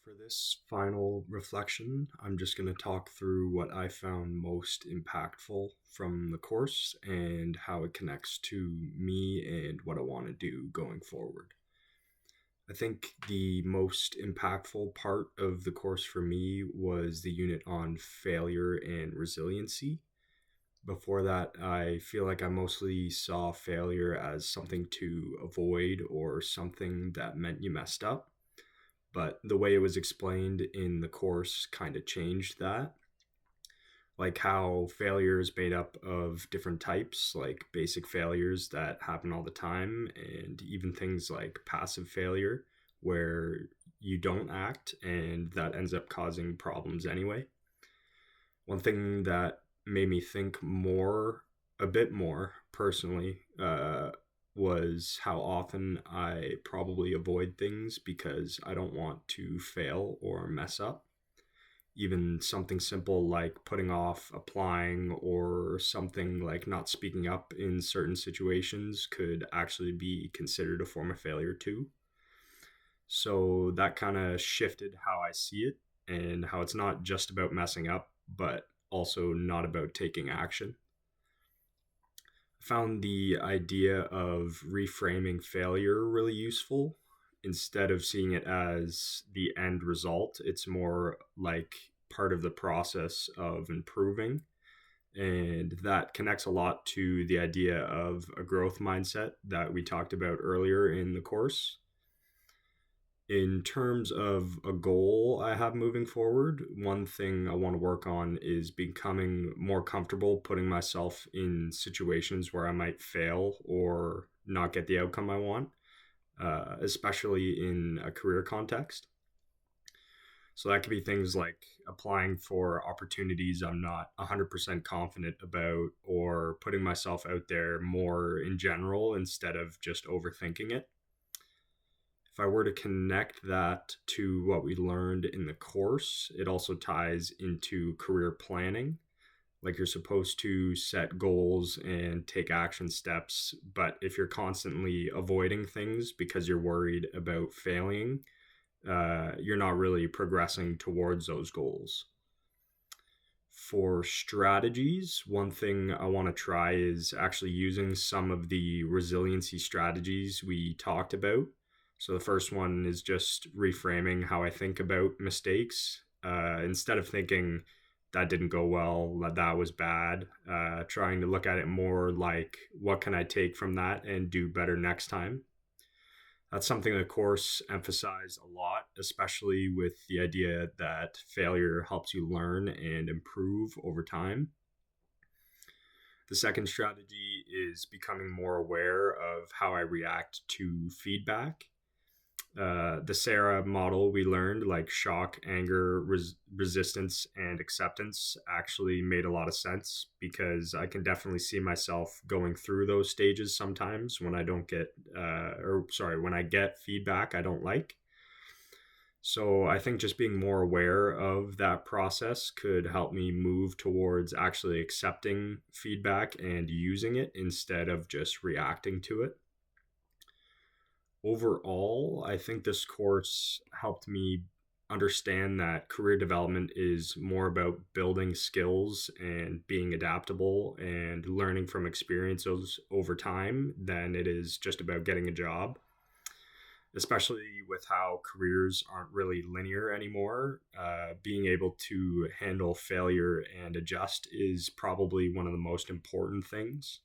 For this final reflection, I'm just going to talk through what I found most impactful from the course and how it connects to me and what I want to do going forward. I think the most impactful part of the course for me was the unit on failure and resiliency. Before that, I feel like I mostly saw failure as something to avoid or something that meant you messed up, but the way it was explained in the course kind of changed that. Like how failure is made up of different types, like basic failures that happen all the time, and even things like passive failure, where you don't act and that ends up causing problems anyway. One thing that made me think a bit more personally, was how often I probably avoid things because I don't want to fail or mess up. Even something simple like putting off applying or something like not speaking up in certain situations could actually be considered a form of failure too. So that kind of shifted how I see it and how it's not just about messing up, but also not about taking action. Found the idea of reframing failure really useful. Instead of seeing it as the end result, it's more like part of the process of improving. And that connects a lot to the idea of a growth mindset that we talked about earlier in the course. In terms of a goal I have moving forward, one thing I want to work on is becoming more comfortable putting myself in situations where I might fail or not get the outcome I want, especially in a career context. So that could be things like applying for opportunities I'm not 100% confident about, or putting myself out there more in general instead of just overthinking it. If I were to connect that to what we learned in the course, it also ties into career planning. Like you're supposed to set goals and take action steps, but if you're constantly avoiding things because you're worried about failing, you're not really progressing towards those goals. For strategies, one thing I want to try is actually using some of the resiliency strategies we talked about. So the first one is just reframing how I think about mistakes. Instead of thinking that didn't go well, that was bad, trying to look at it more like what can I take from that and do better next time. That's something the course emphasized a lot, especially with the idea that failure helps you learn and improve over time. The second strategy is becoming more aware of how I react to feedback. The Sarah model we learned, like shock, anger, resistance, and acceptance, actually made a lot of sense because I can definitely see myself going through those stages sometimes when I don't get, when I get feedback I don't like. So I think just being more aware of that process could help me move towards actually accepting feedback and using it instead of just reacting to it. Overall, I think this course helped me understand that career development is more about building skills and being adaptable and learning from experiences over time than it is just about getting a job, especially with how careers aren't really linear anymore. Being able to handle failure and adjust is probably one of the most important things.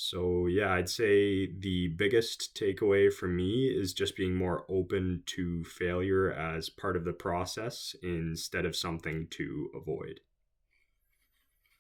So, yeah, I'd say the biggest takeaway for me is just being more open to failure as part of the process instead of something to avoid.